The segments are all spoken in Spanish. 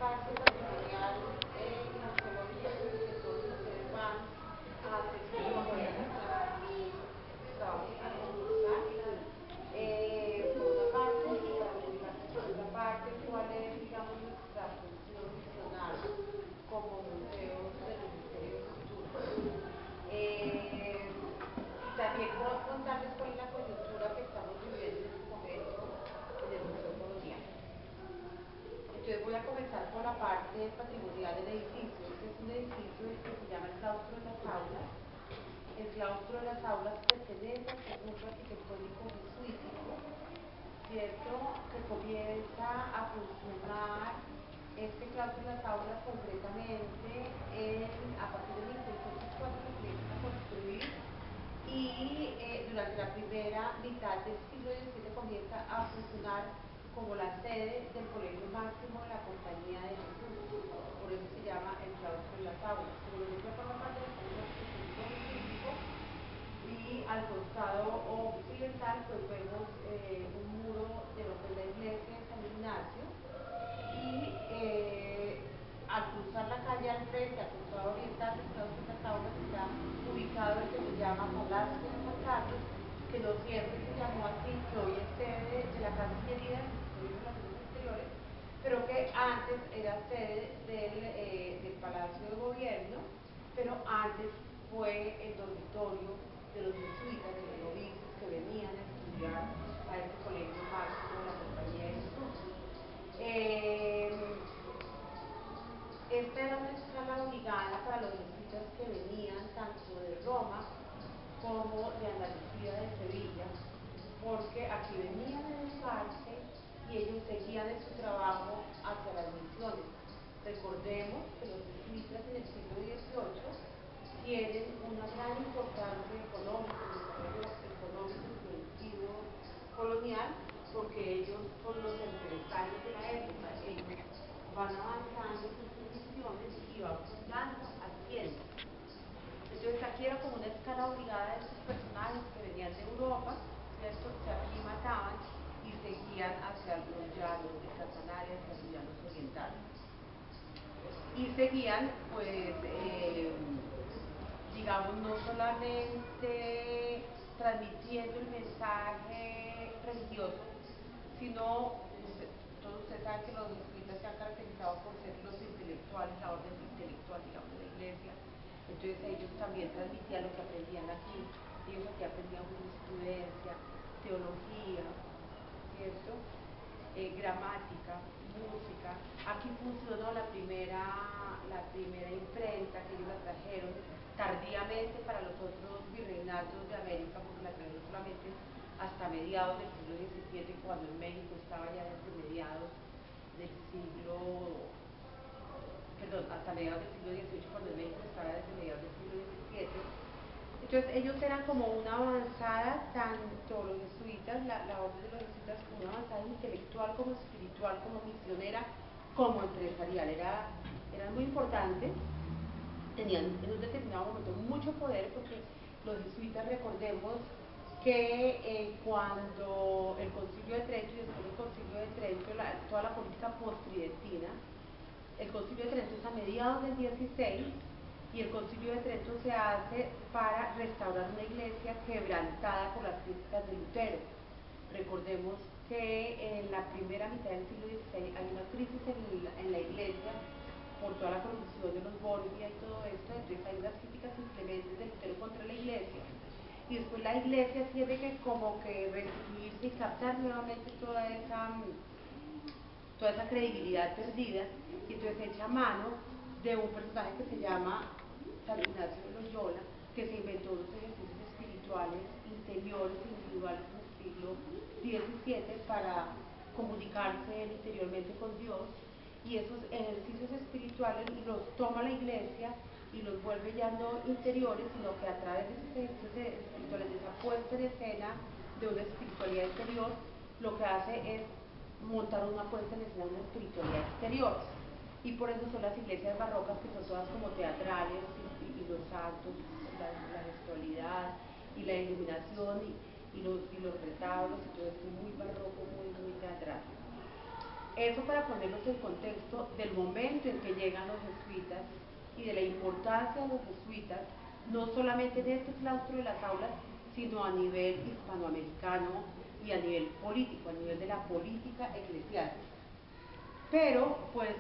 parque patrimonial en los colonias en que todos ustedes van a hacer sus trabajos a concursar, por una parte, y para comunicarse por otra parte, cuál es, digamos, nuestra función misional como museos del Ministerio de Cultura. Y también contarles cuál es la coyuntura que estamos viviendo en este momento en el Museo Colonial. Entonces voy a comenzar por la parte patrimonial del edificio. Este es un edificio que se llama el Claustro de las Aulas. El Claustro de las Aulas pertenece al conjunto arquitectónico jesuítico, ¿cierto?, que comienza a funcionar este Claustro de las Aulas concretamente a partir de 1604 se comienzan a construir y durante la primera mitad del siglo XVII comienza a funcionar como la sede del Colegio Máximo de la Compañía de Jesús. Por eso se llama el Claustro de las Aulas. Como lo dice por la parte del Colegio y al costado occidental pues vemos un muro de lo que es la iglesia de San Ignacio y al cruzar la calle al frente, al costado oriental del Claustro de las Aulas está ubicado el que se llama Palacio de San Carlos, que no siempre se llamó así, que hoy es sede de la Cancillería del Ministerio de Relaciones Exteriores, pero que antes era sede del Palacio de Gobierno, pero antes fue el dormitorio de los jesuitas, de los novicios que venían a estudiar a este colegio máximo de la Compañía de Jesús. Esta era una escala obligada para los jesuitas que venían tanto de Roma como de Andalucía, de Sevilla, porque aquí venían a educarse y ellos seguían en su trabajo hacia las misiones. Recordemos que los jesuitas en el siglo XVIII tienen una gran importancia económica, en el desarrollo económico y productivo colonial, porque ellos son los empresarios de la época. Ellos van avanzando en sus misiones y van fundando haciendas. Entonces aquí era como una escala obligada de estos personajes que venían de Europa, ¿cierto?, se aclimataban y seguían hacia los llanos de Casanare, hacia los llanos orientales. Y seguían, pues, digamos, no solamente transmitiendo el mensaje religioso, sino, todos ustedes saben que los jesuitas se han caracterizado por ser los intelectuales, la orden intelectual, digamos, de la iglesia. Entonces ellos también transmitían lo que aprendían aquí. Ellos aquí aprendían jurisprudencia, teología, ¿cierto?, gramática, música. Aquí funcionó la primera imprenta, que ellos la trajeron tardíamente para los otros virreinatos de América, porque la trajeron solamente hasta mediados del siglo XVII, cuando en México estaba ya desde mediados del siglo, perdón, hasta mediados del siglo XVIII, cuando en México estaba desde mediados del siglo XVII. Entonces ellos eran como una avanzada, tanto los jesuitas, la orden de los jesuitas, como una avanzada intelectual, como espiritual, como misionera, como empresarial. Eran muy importantes, tenían en un determinado momento mucho poder, porque los jesuitas, recordemos que cuando el Concilio de Trento y después del Concilio de Trento, toda la política post-tridentina, el Concilio de Trento es a mediados del 16 y el Concilio de Trento se hace para restaurar una iglesia quebrantada por las críticas de Lutero. Recordemos que en la primera mitad del siglo XVI hay una crisis en la iglesia por toda la corrupción de los Borgia y todo esto. Entonces hay unas críticas inclementes de Lutero contra la iglesia, y después la iglesia tiene que como que restituirse y captar nuevamente toda esa credibilidad perdida, y entonces echa mano de un personaje que se llama San Ignacio de Loyola, que se inventó unos ejercicios espirituales interiores e individuales en el siglo XVII para comunicarse él interiormente con Dios, y esos ejercicios espirituales los toma la iglesia y los vuelve ya no interiores, sino que a través de esos ejercicios espirituales, de esa puesta en escena de una espiritualidad interior, lo que hace es montar una puesta en escena de una espiritualidad exterior. Y por eso son las iglesias barrocas, que son todas como teatrales, y los santos, la gestualidad y la iluminación y los retablos, y todo esto muy barroco, muy teatral. Eso para ponerlos en contexto del momento en que llegan los jesuitas y de la importancia de los jesuitas, no solamente en este claustro de las aulas, sino a nivel hispanoamericano y a nivel político, a nivel de la política eclesiástica. Pero, pues,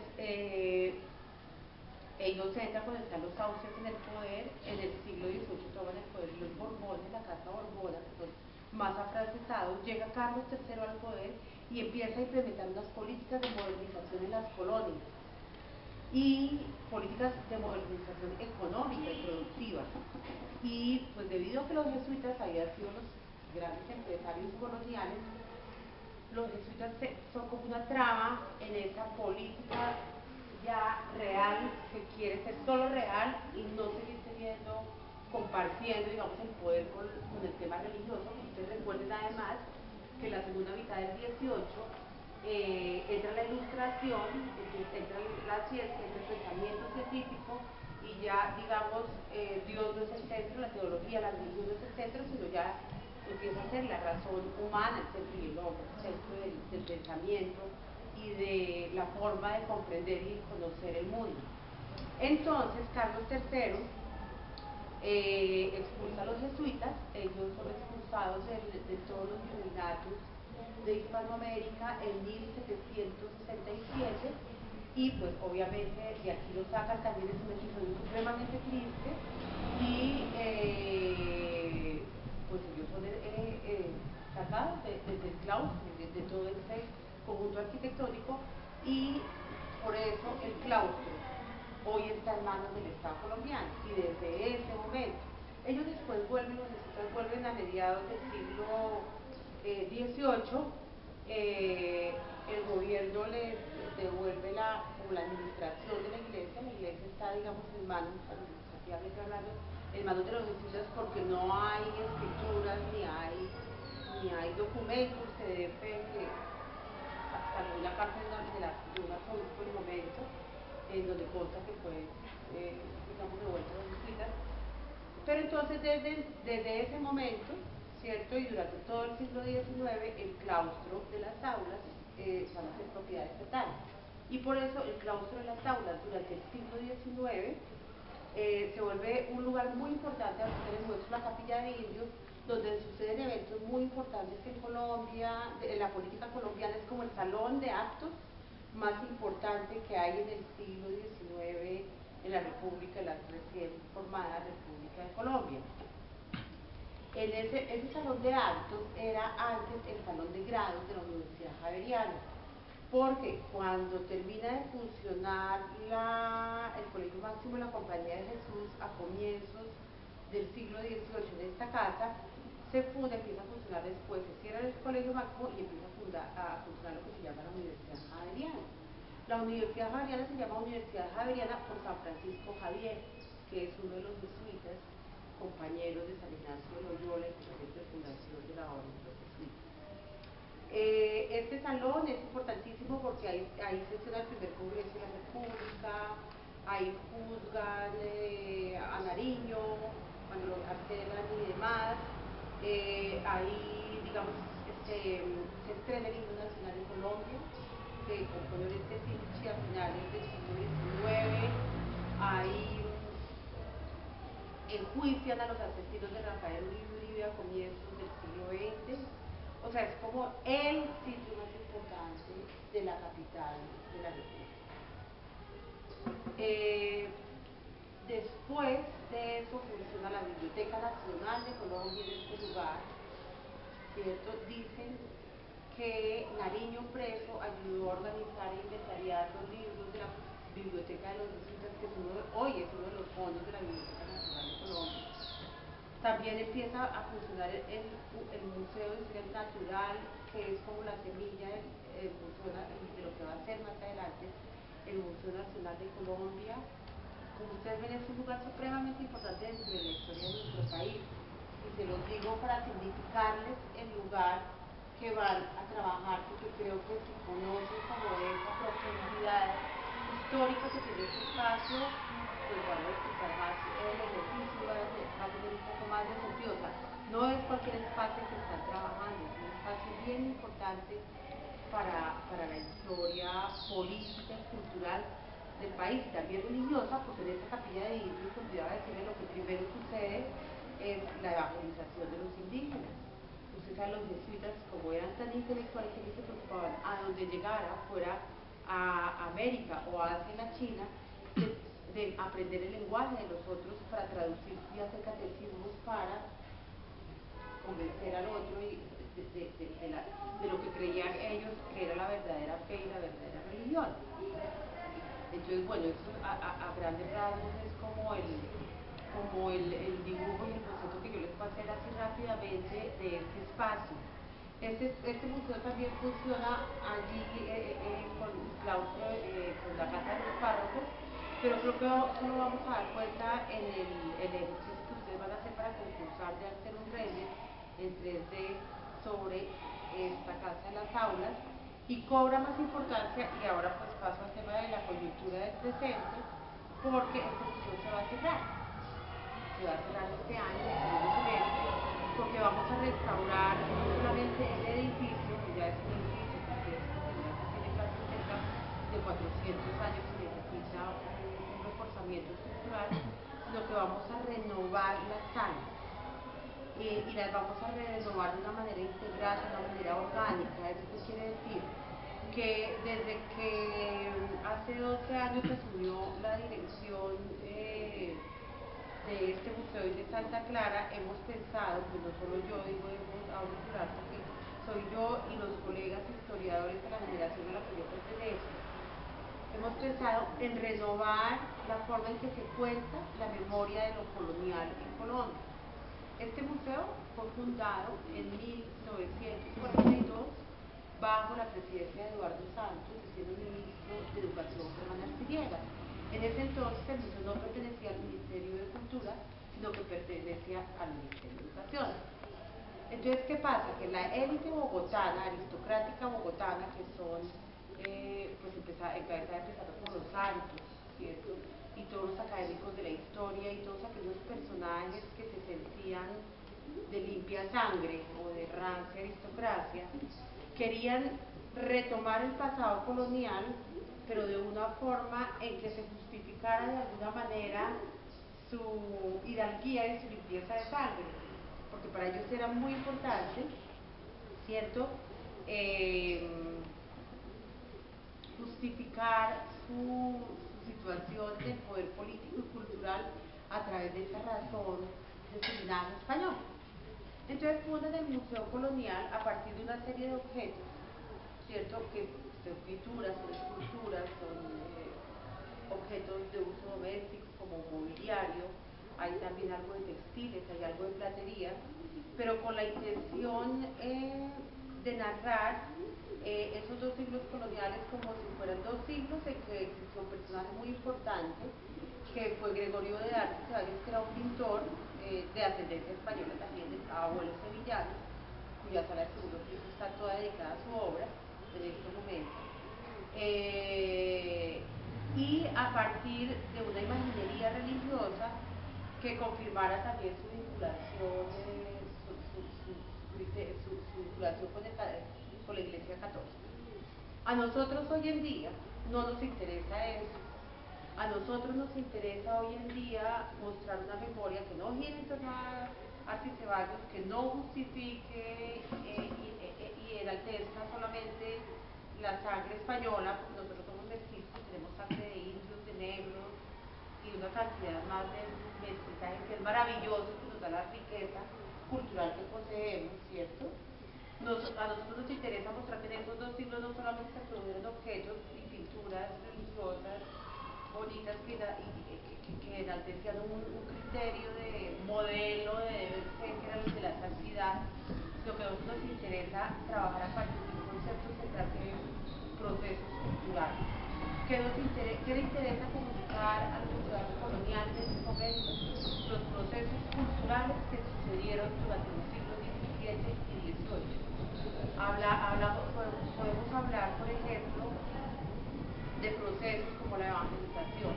ellos entran cuando están los sauces en el poder. En el siglo XVIII toman el poder los Borbones, la casa Borbona, que son más afrancesados. Llega Carlos III al poder y empieza a implementar unas políticas de modernización en las colonias y políticas de modernización económica y productiva. Y pues debido a que los jesuitas habían sido los grandes empresarios coloniales, los jesuitas son como una trama en esa política ya real, que quiere ser solo real y no seguir teniendo, compartiendo, digamos, el poder con el tema religioso. Ustedes recuerden además que en la segunda mitad del 18 entra la ilustración, entra la ciencia, entra el pensamiento científico y ya, digamos, Dios no es el centro, la teología, la religión no es el centro, sino ya empieza a ser la razón humana, el centro y el hombre, el centro del pensamiento y de la forma de comprender y conocer el mundo. Entonces, Carlos III expulsa a los jesuitas. Ellos son expulsados de todos los virreinatos de Hispanoamérica en 1767 y pues obviamente de aquí lo sacan. También es un episodio supremamente triste y pues ellos son sacados desde el claustro, de todo este conjunto arquitectónico, y por eso el claustro hoy está en manos del Estado colombiano. Y desde ese momento ellos después vuelven, los jesuitas vuelven a mediados del siglo XVIII. El gobierno les devuelve la administración de la iglesia está, digamos, en manos, administrativamente hablando, en manos de los jesuitas, porque no hay escrituras ni hay documentos que den fe que salvo una carta de un arzobispo en el momento, en donde consta que fue, digamos, devuelta a los jesuitas. Pero entonces desde ese momento, ¿cierto? Y durante todo el siglo XIX, el claustro de las aulas van a ser propiedad estatal. Y por eso el claustro de las aulas durante el siglo XIX se vuelve un lugar muy importante. Aquí tenemos la capilla de indios, donde suceden eventos muy importantes en Colombia. En la política colombiana es como el salón de actos más importante que hay en el siglo XIX en la República, la recién formada República de Colombia. Ese salón de actos era antes el salón de grados de la Universidad Javeriana, porque cuando termina de funcionar el Colegio Máximo de la Compañía de Jesús a comienzos del siglo XVIII en esta casa, se funda, empieza a funcionar después, se cierra el Colegio Máximo y empieza a funcionar lo que se llama la Universidad Javeriana. La Universidad Javeriana se llama Universidad Javeriana por San Francisco Javier, que es uno de los jesuitas, compañeros de San Ignacio de Loyola, y presidente de fundación de la orden de los jesuitas. Este salón es importantísimo porque ahí se sesiona el primer Congreso de la República, ahí juzgan a Nariño, cuando lo encarcelan y demás. Ahí, digamos, se estrena el himno nacional de Colombia, que compone este Finchi a finales del siglo XIX. Ahí enjuician a los asesinos de Rafael Uribe a comienzos del siglo XX. O sea, es como el sitio más importante de la capital de la República. Después de eso funciona la Biblioteca Nacional de Colombia en este lugar, ¿cierto? Dicen que Nariño preso ayudó a organizar e inventariar los libros de la Biblioteca de los Jesuitas, que hoy es uno de los fondos de la Biblioteca Nacional de Colombia. También empieza a funcionar el Museo de Historia Natural, que es como la semilla del museo, de lo que va a ser más adelante el Museo Nacional de Colombia. Como ustedes ven, es un lugar supremamente importante dentro de la historia de nuestro país. Y se los digo para significarles el lugar que van a trabajar, porque creo que si conocen como esa profundidad histórica que tiene este espacio, pues van a disfrutar más el ejercicio, va a tener un poco más de sentido. O sea, no es cualquier espacio que están trabajando, es un espacio bien importante para la historia política y cultural del país, también religiosa, porque en esta capilla de indios, olvidaba decirle, lo que primero sucede es la evangelización de los indígenas. Usted sabe, los jesuitas, como eran tan intelectuales, que se preocupaban a donde llegara, fuera a América o a Asia, en la China, de aprender el lenguaje de los otros para traducir y hacer catecismos para convencer al otro y de lo que creían ellos que era la verdadera fe y la verdadera religión. Entonces, bueno, eso a grandes rasgos es como el dibujo y el concepto que yo les puedo hacer así rápidamente de este espacio. Este museo también funciona allí con el claustro, con la casa de los párrocos, pero creo que solo vamos a dar cuenta en el ejercicio que ustedes van a hacer para concursar de hacer un render en 3D sobre esta casa de las aulas, y cobra más importancia, y ahora pues paso al tema de la coyuntura del presente, porque este museo se va a cerrar este año, en el segundo semestre, porque vamos a restaurar no solamente el edificio, que ya es un edificio que tiene casi cerca de 400 años y necesita un reforzamiento estructural, sino que vamos a renovar las salas. Y las vamos a renovar de una manera integral, de una manera orgánica. ¿Eso quiere decir? Que desde que hace 12 años asumió la dirección de este museo y de Santa Clara, hemos pensado, pues no solo yo, digo ahora plural, porque soy yo y los colegas historiadores de la generación a la que yo pertenezco, hemos pensado en renovar la forma en que se cuenta la memoria de lo colonial en Colombia. Este museo fue fundado en 1942 bajo la presidencia de Eduardo Santos, siendo ministro de Educación Germán Arciniega. En ese entonces el museo no pertenecía al Ministerio de Cultura, sino que pertenecía al Ministerio de Educación. Entonces, ¿qué pasa? Que la élite bogotana, aristocrática bogotana, que son, pues encabezada empezando por los Santos, ¿cierto? Y todos los académicos de la historia y todos aquellos personajes que se sentían de limpia sangre o de rancia aristocracia, querían retomar el pasado colonial, pero de una forma en que se justificara de alguna manera su hidalguía y su limpieza de sangre, porque para ellos era muy importante, ¿cierto?, justificar su situación de poder político y cultural a través de esa razón de su linaje español. Entonces fundan el Museo Colonial a partir de una serie de objetos, ¿cierto?, que son pinturas, son esculturas, son objetos de uso doméstico como mobiliario, hay también algo de textiles, hay algo de platería, pero con la intención de narrar esos dos siglos coloniales como si fueran dos siglos en que existió un personaje muy importante que fue Gregorio de Arce Ceballos, que era un pintor de ascendencia española también, de abuelos sevillanos, cuya sala de segundo piso está toda dedicada a su obra en este momento. Y a partir de una imaginería religiosa que confirmara también su vinculación, su vinculación con la Iglesia Católica. A nosotros hoy en día no nos interesa eso. A nosotros nos interesa hoy en día mostrar una memoria que no gire en torno a Arce Ceballos, que no justifique y enaltezca solamente la sangre española, porque nosotros somos mestizos, tenemos sangre de indios, de negros y una cantidad más de mestizaje que es maravilloso, que nos da la riqueza cultural que poseemos, ¿cierto? A nosotros nos interesa mostrar que en esos dos siglos no solamente se produjeron objetos y pinturas religiosas bonitas que enaltecían un criterio de modelo de la santidad, sino que a nosotros nos interesa trabajar a partir de un concepto central que es procesos culturales. ¿Qué le interesa comunicar al ciudadano colonial en este momento? Los procesos culturales que sucedieron durante los siglos XVII y XVIII. Podemos hablar, por ejemplo, de procesos como la evangelización,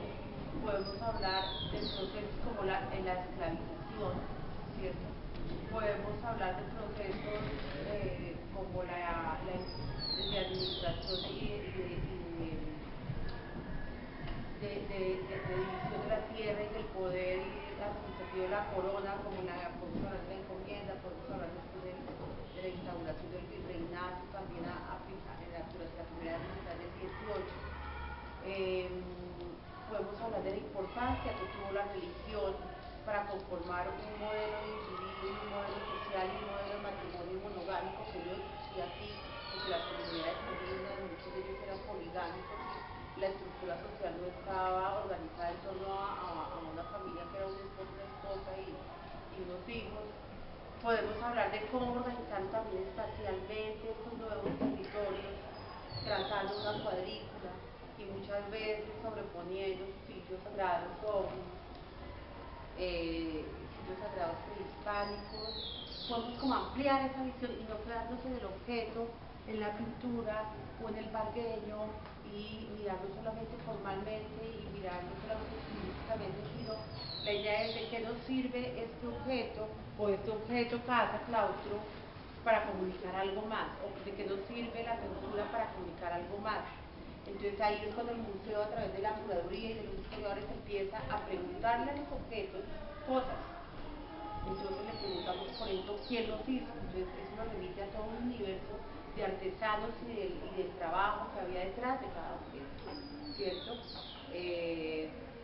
podemos hablar de procesos como la esclavización, ¿cierto? Podemos hablar de procesos como la de administración de división de la tierra y del poder y administrativo de la corona, como podemos hablar de la encomienda, podemos hablar después de la instauración del virreinato, también durante la primera mitad del 18. Podemos hablar de la importancia que tuvo la religión para conformar un modelo de individuo, un modelo social y un modelo de matrimonio monogámico que yo decía así, porque las comunidades indígenas, muchos de ellos eran poligámicos, la estructura social no estaba organizada en torno a una familia que era un esposo, una esposa y unos hijos. Podemos hablar de cómo organizar también espacialmente estos nuevos territorios, trazando una cuadrícula y muchas veces sobreponiendo sitios sagrados con sitios sagrados prehispánicos. Podemos como ampliar esa visión y no quedarnos en el objeto, en la pintura o en el bangueño y mirarlo solamente formalmente y mirarlo solamente estilísticamente, sino la idea es de qué nos sirve este objeto o este objeto, casa, claustro, para comunicar algo más, o de qué nos sirve la pintura para comunicar algo más. Entonces ahí es cuando el museo, a través de la curaduría y de los historiadores, empieza a preguntarle a los objetos cosas. Entonces le preguntamos, por ejemplo, quién los hizo. Entonces eso nos remite a todo un universo de artesanos y del trabajo que había detrás de cada objeto, ¿cierto?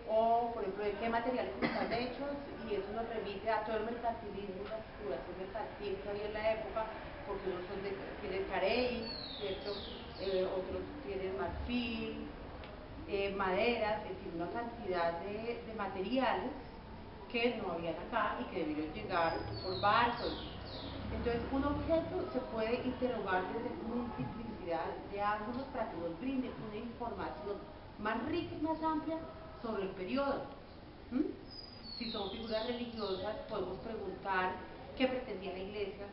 O, por ejemplo, de qué materiales están hechos, y eso nos remite a todo el mercantilismo, la circulación mercantil que había en la época, porque unos tienen carey, ¿cierto? Otros tienen marfil, maderas, es decir, una cantidad de materiales que no habían acá y que debieron llegar por barcos. Entonces, un objeto se puede interrogar desde multiplicidad de ángulos para que nos brinde una información más rica y más amplia sobre el periodo. Si son figuras religiosas, podemos preguntar qué pretendía la iglesia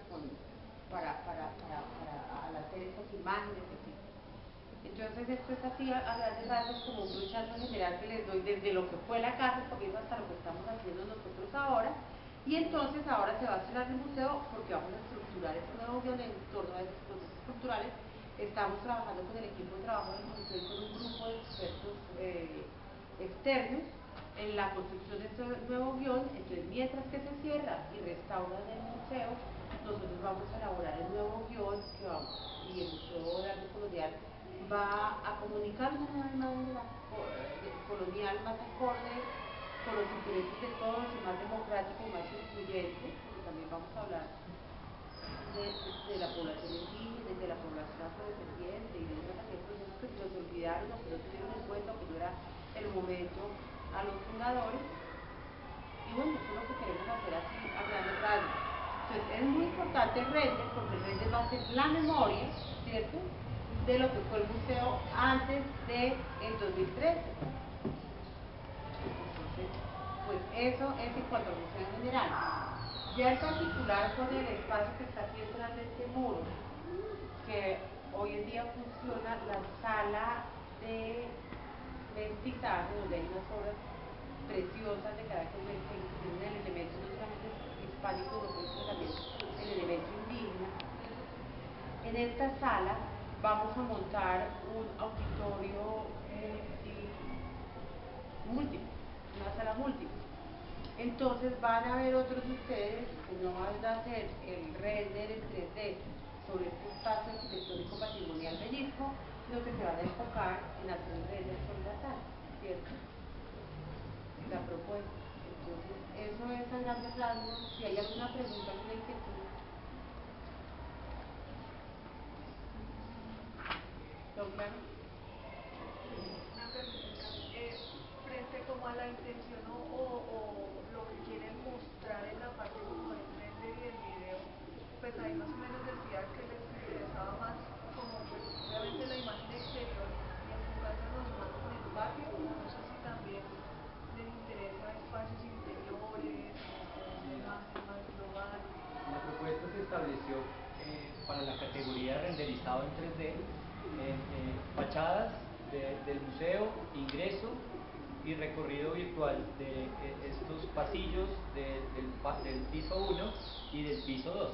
al hacer estas imágenes, etc. Entonces esto es así a grandes rasgos como un brochazo general que les doy desde lo que fue la casa, porque es hasta lo que estamos haciendo nosotros ahora. Y entonces ahora se va a cerrar el museo porque vamos a estructurar este nuevo guión en torno a esos procesos estructurales. Estamos trabajando con el equipo de trabajo del museo y con un grupo de expertos externos en la construcción de este nuevo guión. Entonces, mientras que se cierra y restauran el museo, nosotros vamos a elaborar el nuevo guión y el Museo de Arte Colonial va a comunicar una nueva imagen colonial más acorde con los intereses de todos y más democrático y más incluyente, porque también vamos a hablar de la población indígena, de la población afrodescendiente y de otros también procesos que se nos olvidaron o que no tuvieron en cuenta o que no era el momento a los fundadores. Y bueno, eso es lo que queremos hacer así a grandes rasgos. Entonces es muy importante el render, porque el render va a ser la memoria, ¿cierto?, de lo que fue el museo antes del 2013. Entonces, pues eso es en cuanto al museo en general. Ya en particular con el espacio que está aquí detrás de este muro, que hoy en día funciona la sala de mestizaje, donde hay unas obras preciosas de carácter mestizo que tienen el elemento no solamente hispánico, sino también el elemento indígena. En esta sala vamos a montar un auditorio múltiple, una sala múltiple. Entonces van a ver otros de ustedes que no van a hacer el render en 3D sobre este espacio arquitectónico patrimonial bellisco, sino que se van a enfocar en hacer el render sobre la sala, ¿cierto? La propuesta. Entonces, eso es a grandes rasgos. Si hay alguna pregunta, alguna inquietud. ¿Todo claro? Una preguntita, frente como a la intención o lo que quieren mostrar en la parte como del render y del video, pues ahí más o menos decía que les interesaba más como pues obviamente la imagen exterior y enfocándonos más en el patio, o no sé si también les interesa espacios interiores o una imagen más global. La propuesta se estableció para la categoría renderizado en 3D, fachadas del museo, ingreso y recorrido virtual de estos pasillos del piso 1 y del piso 2.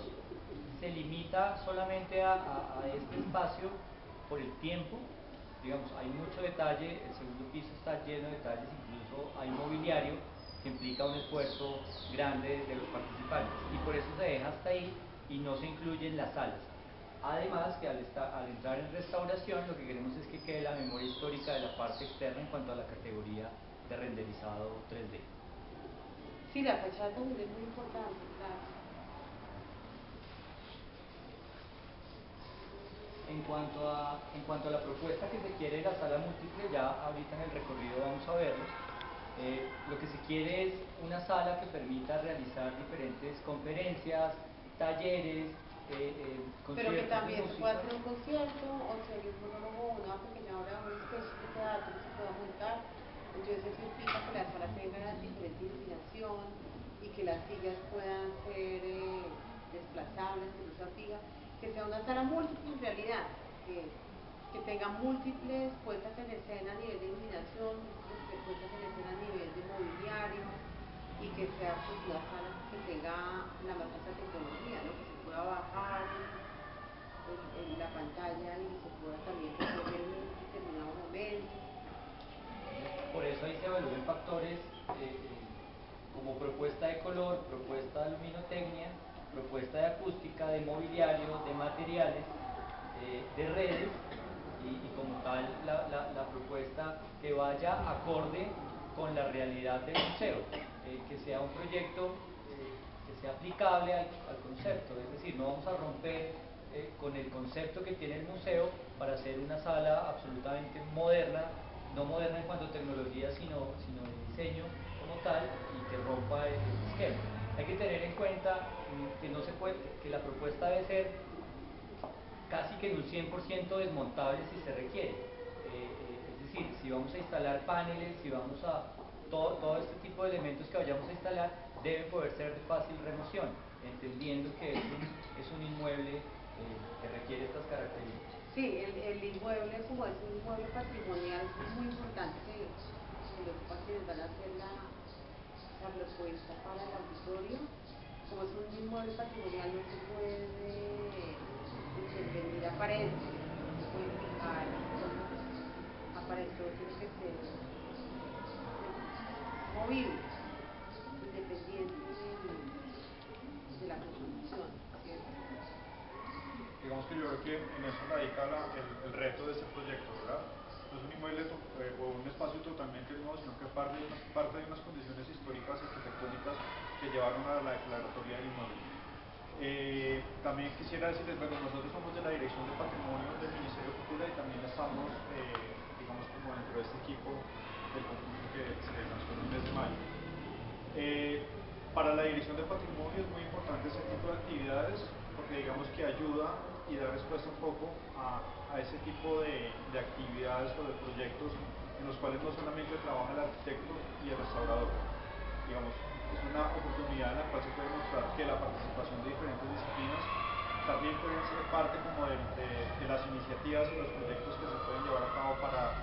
Se limita solamente a este espacio por el tiempo. Digamos, hay mucho detalle, el segundo piso está lleno de detalles, incluso hay mobiliario que implica un esfuerzo grande de los participantes, y por eso se deja hasta ahí y no se incluyen las salas. Además que al entrar en restauración, lo que queremos es que quede la memoria histórica de la parte externa en cuanto a la categoría de renderizado 3D. Sí, la fachada también es muy importante, claro. En cuanto a la propuesta que se quiere de la sala múltiple, ya ahorita en el recorrido vamos a verlo. Lo que se quiere es una sala que permita realizar diferentes conferencias, talleres, conciertos. Pero que también de se pueda música. hacer un concierto, o sea, un monólogo, una pequeña obra, un sketch de teatro que se pueda montar. Entonces eso implica que la sala tenga diferente iluminación y que las sillas puedan ser desplazables, que no sea fija, que sea una sala múltiple en realidad, que tenga múltiples puestas en escena a nivel de iluminación, múltiples puestas en escena a nivel de mobiliario, y que sea pues una sala que tenga la más alta tecnología, ¿no? Que se pueda bajar en la pantalla y se pueda también ver en un determinado momento. Por eso ahí se evalúan factores como propuesta de color, propuesta de luminotecnia, propuesta de acústica, de mobiliario, de materiales, de redes, y como tal la propuesta que vaya acorde con la realidad del museo, que sea un proyecto que sea aplicable al concepto, es decir, no vamos a romper con el concepto que tiene el museo para hacer una sala absolutamente moderna, no moderna en cuanto a tecnología, sino de diseño como tal, y que rompa el esquema. Hay que tener en cuenta que no se puede, que la propuesta debe ser casi que en un 100% desmontable si se requiere. Es decir, si vamos a instalar paneles, si vamos a todo este tipo de elementos que vayamos a instalar, deben poder ser de fácil remoción, entendiendo que es un inmueble que requiere estas características. Sí, el inmueble, como es un inmueble patrimonial, es muy importante que los quienes van a hacer la propuesta para el auditorio, como es un inmueble patrimonial, no se puede intervenir a paredes, no se puede fijar a paredes, todo tiene que ser movible, independiente de la construcción, ¿cierto? Digamos que yo creo que en eso radica el reto de este proyecto, ¿verdad? No es un inmueble o un espacio totalmente nuevo, sino que parte de unas condiciones históricas arquitectónicas que llevaron a la declaratoria del inmueble. También quisiera decirles, bueno, nosotros somos de la Dirección de Patrimonio del Ministerio de Cultura y también estamos, digamos, como dentro de este equipo del concurso que se lanzó en el mes de mayo. Para la Dirección de Patrimonio es muy importante este tipo de actividades porque digamos que ayuda y da respuesta un poco a ese tipo de actividades o de proyectos en los cuales no solamente trabaja el arquitecto y el restaurador. Digamos, es una oportunidad en la cual se puede mostrar que la participación de diferentes disciplinas también pueden ser parte como de las iniciativas y los proyectos que se pueden llevar a cabo para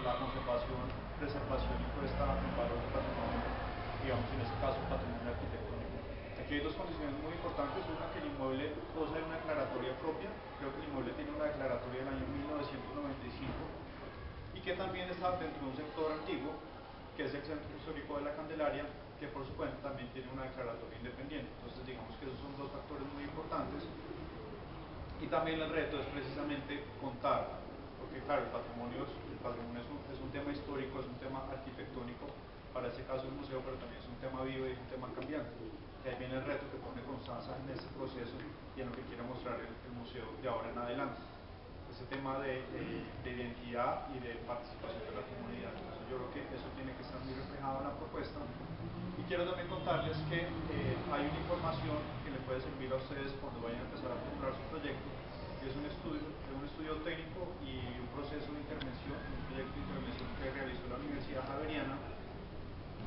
la conservación, preservación y puesta en valor del patrimonio, digamos en este caso patrimonio arquitectónico. Aquí hay dos condiciones muy importantes, una que el inmueble goza de una declaratoria propia, creo que el inmueble tiene una declaratoria del año 1995 y que también está dentro de un sector antiguo, que es el Centro Histórico de la Candelaria, que por su cuenta también tiene una declaratoria independiente. Entonces digamos que esos son dos factores muy importantes. Y también el reto es precisamente contar, porque claro, el patrimonio es un tema histórico, es un tema arquitectónico, para este caso el museo, pero también es un tema vivo y es un tema cambiante. Y ahí viene el reto que pone Constanza en este proceso y en lo que quiere mostrar el museo de ahora en adelante. Ese tema de identidad y de participación de la comunidad. Entonces yo creo que eso tiene que estar muy reflejado en la propuesta. Y quiero también contarles que hay una información que le puede servir a ustedes cuando vayan a empezar a formular su proyecto, que es un estudio técnico y un proceso de intervención, un proyecto de intervención que realizó la Universidad Javeriana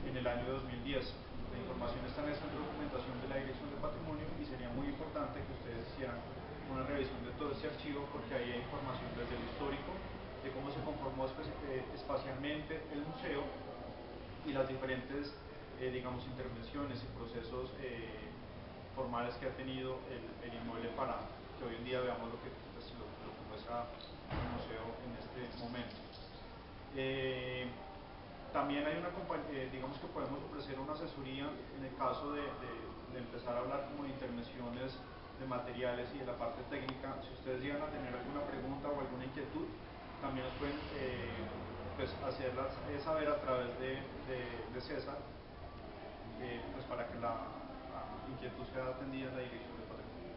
en el año 2010. La información está en el Centro de Documentación de la Dirección de Patrimonio y sería muy importante que ustedes hicieran una revisión de todo este archivo porque ahí hay información desde el histórico, de cómo se conformó espacialmente el museo y las diferentes, digamos, intervenciones y procesos formales que ha tenido el inmueble para que hoy en día veamos lo que atraviesa el museo en este momento. También hay digamos que podemos ofrecer una asesoría en el caso de empezar a hablar como de intervenciones de materiales y de la parte técnica. Si ustedes llegan a tener alguna pregunta o alguna inquietud, también nos pueden pues hacerlas saber a través de César, pues para que la inquietud sea atendida en la dirección de patrimonio.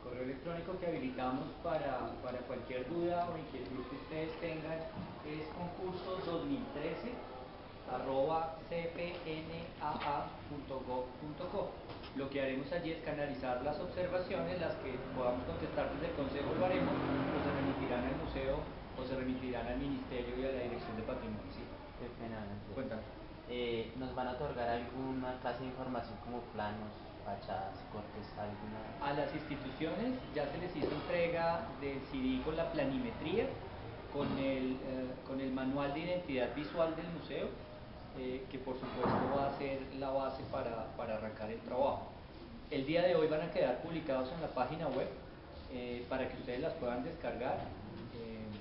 Correo electrónico que habilitamos para cualquier duda o inquietud que ustedes tengan es concursos2013@cpnaa.gov.co. Lo que haremos allí es canalizar las observaciones, las que podamos contestar desde el Consejo lo haremos, o se remitirán al museo o se remitirán al Ministerio y a la Dirección de Patrimonio. ¿Sí? Qué pena, no entiendo. Cuéntame. ¿Nos van a otorgar alguna clase de información como planos, fachadas, cortes, alguna? A las instituciones ya se les hizo entrega del CD con la planimetría, con el manual de identidad visual del museo, que por supuesto va a ser la base para arrancar el trabajo. El día de hoy van a quedar publicados en la página web para que ustedes las puedan descargar.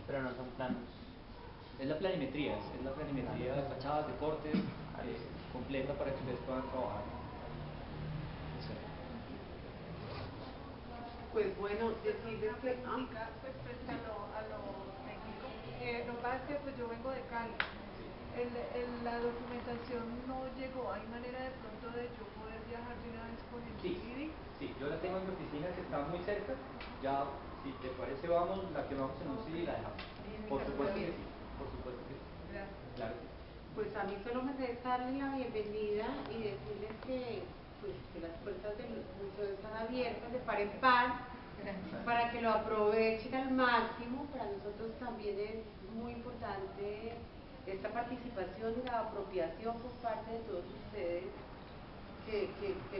Pero no son planos. Es la planimetría de fachadas, de cortes, completa para que ustedes puedan trabajar. Pues bueno, decirles Una que... preguntita, pues frente a lo técnico. Lo que pasa es que pues yo vengo de Cali. La documentación no llegó. ¿Hay manera de pronto de yo poder viajar de una vez con el CD? Sí, yo la tengo en mi oficina que está muy cerca. Ya, si te parece, la quemamos en un CD y la dejamos. Por supuesto que sí, por supuesto que sí. Gracias. Claro. Pues a mí solo me resta darles la bienvenida y decirles que las puertas del museo están abiertas de par en par para que lo aprovechen al máximo. Para nosotros también es muy importante esta participación y la apropiación por parte de todos ustedes que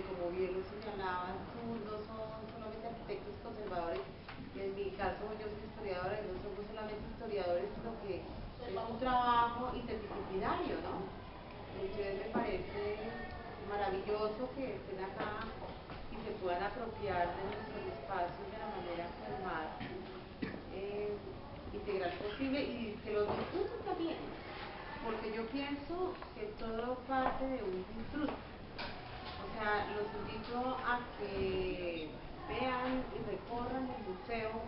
como bien lo señalaban, no son solamente arquitectos conservadores. En mi caso yo soy historiadora y no somos solamente historiadores, sino que es un trabajo interdisciplinario, ¿no? Entonces me parece maravilloso que estén acá y se puedan apropiar de nuestros espacios de la manera pues, más integral posible y que los disfruten también, porque yo pienso que todo parte de un disfrute. O sea, los invito a que vean y recorran el museo,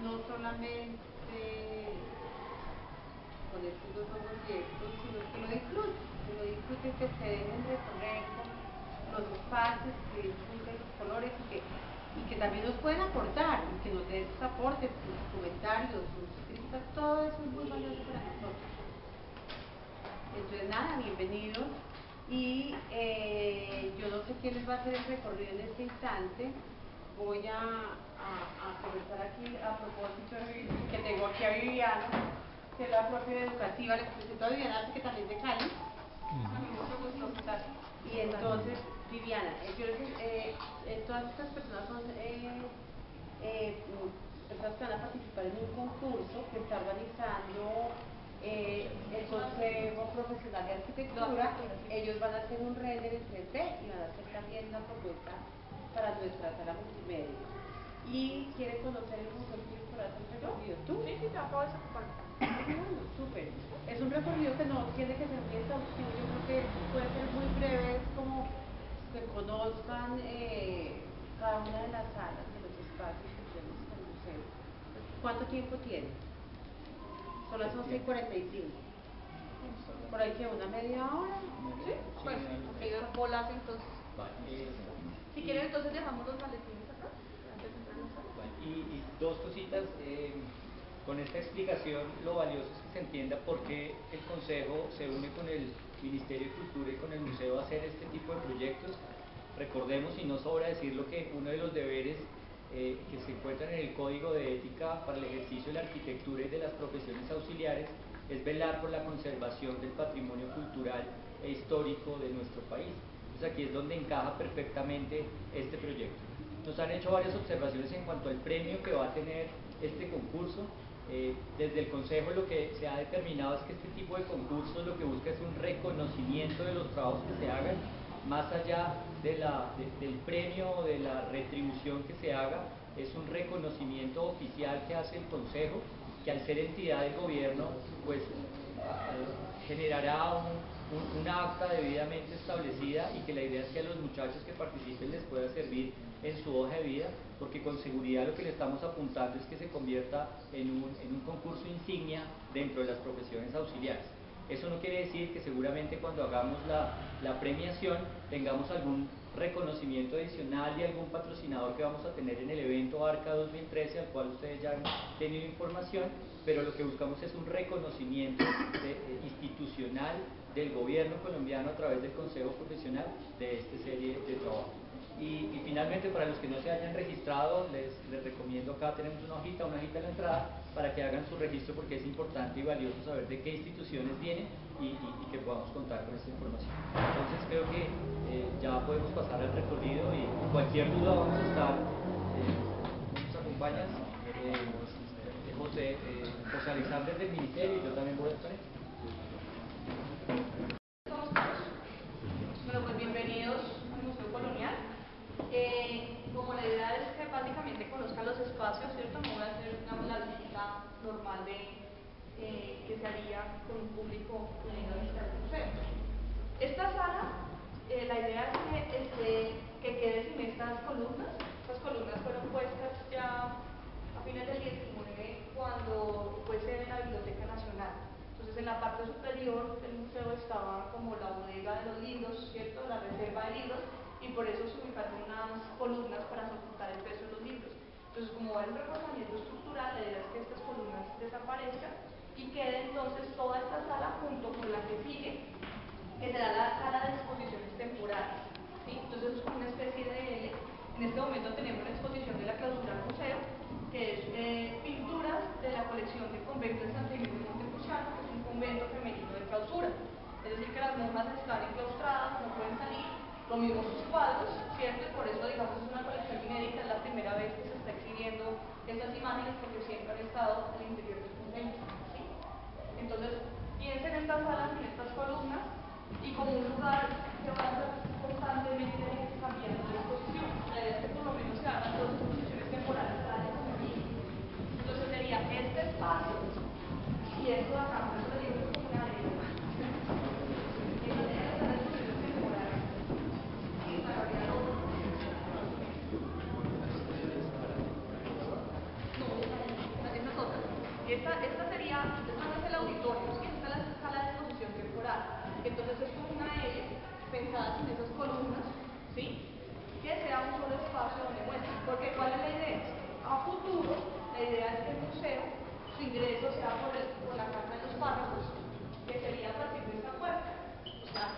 no solamente con estos dos proyectos, sino que lo disfruten, que se dejen recorrer con los espacios, que disfruten los colores y que también nos pueden aportar, y que nos den sus aportes, sus comentarios, sus críticas, todo eso es muy valioso para nosotros. Entonces nada, bienvenidos. Y yo no sé quién les va a hacer el recorrido en este instante. Voy a comenzar aquí a propósito que tengo aquí a Viviana, que es la propia educativa. Les presento a Viviana, que también es de Cali. Y entonces, Viviana, todas estas personas son personas que van a participar en un concurso que está organizando el Consejo Profesional de Arquitectura. Ellos van a hacer un render en 3D y van a hacer también una propuesta para nuestra sala multimedia. ¿Y quieren conocer el museo que por hacer un recorrido? ¿Tú? Sí, te acabo de ocupar. Bueno, súper. Es un recorrido que no tiene que ser muy exhaustivo. Yo creo que puede ser muy breve, es como que conozcan cada una de las salas, de los espacios que tenemos en el museo. ¿Cuánto tiempo tiene? Son las 11:45. Por ahí que una media hora. Sí, pues bolas entonces. Vale. Si quieren entonces dejamos los maletines acá. Antes de entrar a la sala. Vale. Y dos cositas. Con esta explicación lo valioso es que se entienda por qué el Consejo se une con el Ministerio de Cultura y con el museo a hacer este tipo de proyectos. Recordemos, y no sobra decirlo, que uno de los deberes que se encuentran en el Código de Ética para el ejercicio de la arquitectura y de las profesiones auxiliares es velar por la conservación del patrimonio cultural e histórico de nuestro país. Entonces aquí es donde encaja perfectamente este proyecto. Nos han hecho varias observaciones en cuanto al premio que va a tener este concurso. Desde el Consejo lo que se ha determinado es que este tipo de concursos lo que busca es un reconocimiento de los trabajos que se hagan, más allá del premio o de la retribución que se haga. es un reconocimiento oficial que hace el Consejo, que al ser entidad del gobierno, pues generará una acta debidamente establecida, y que la idea es que a los muchachos que participen les pueda servir en su hoja de vida, porque con seguridad lo que le estamos apuntando es que se convierta en un concurso insignia dentro de las profesiones auxiliares. Eso no quiere decir que seguramente cuando hagamos la premiación tengamos algún reconocimiento adicional de algún patrocinador que vamos a tener en el evento ARCA 2013, al cual ustedes ya han tenido información, pero lo que buscamos es un reconocimiento institucional del gobierno colombiano a través del Consejo Profesional de esta serie de trabajo. Y finalmente, para los que no se hayan registrado, les recomiendo, acá tenemos una hojita en la entrada para que hagan su registro, porque es importante y valioso saber de qué instituciones vienen y que podamos contar con esta información. Entonces creo que ya podemos pasar al recorrido, y cualquier duda vamos a estar, nos acompañan José Alexander del Ministerio, y yo también voy a estar. Bueno, pues bienvenidos al Museo Colonial. Como la idea es que básicamente conozcan los espacios, ¿cierto? No voy a hacer, digamos, la visita normal que se haría con un público viniendo a visitar el museo. Esta sala, la idea es que quede sin estas columnas. Estas columnas fueron puestas ya a fines del 19, cuando fue sede de la Biblioteca Nacional. Entonces, en la parte superior del museo estaba como la bodega de los libros, ¿cierto? La reserva de libros, y por eso se ubicaron unas columnas para soportar el peso de los libros. Entonces, como va a haber un reforzamiento estructural, la idea es que estas columnas desaparezcan y quede entonces toda esta sala junto con la que sigue, que será la sala de exposiciones temporales, ¿sí? Entonces es como una especie de... En este momento tenemos una exposición de la clausura del museo, que es pinturas de la colección del convento de Santa Inés de Montepulciano, que es un convento femenino de clausura. Es decir, que las monjas están enclaustradas, no pueden salir, lo mismo sus cuadros, ¿cierto? Y por eso, digamos, es una colección inédita, es la primera vez que se está exhibiendo esas imágenes, porque siempre han estado al interior del convento, ¿sí? Entonces, piensen en estas salas, en estas columnas, y como un lugar que va a ser constantemente cambiando de exposición. La idea es que por lo menos se hagan dos exposiciones temporales al año como mínimo. Entonces sería este espacio y esto de acá, por eso le digo que es como una área. Y esa sería las exposiciones temporales. Y sacaría los... No, esa es otra. Esta sería, esta no es el auditorio, ¿sí? Esta es la sala de exposición temporal. Entonces es como una L pensada sin esas columnas, ¿sí? Que sea un solo espacio donde muestren. Porque ¿cuál es la idea? A futuro, la idea es que el museo, su ingreso sea por la Casa de los Párrafos, que sería a partir de esta puerta. O sea,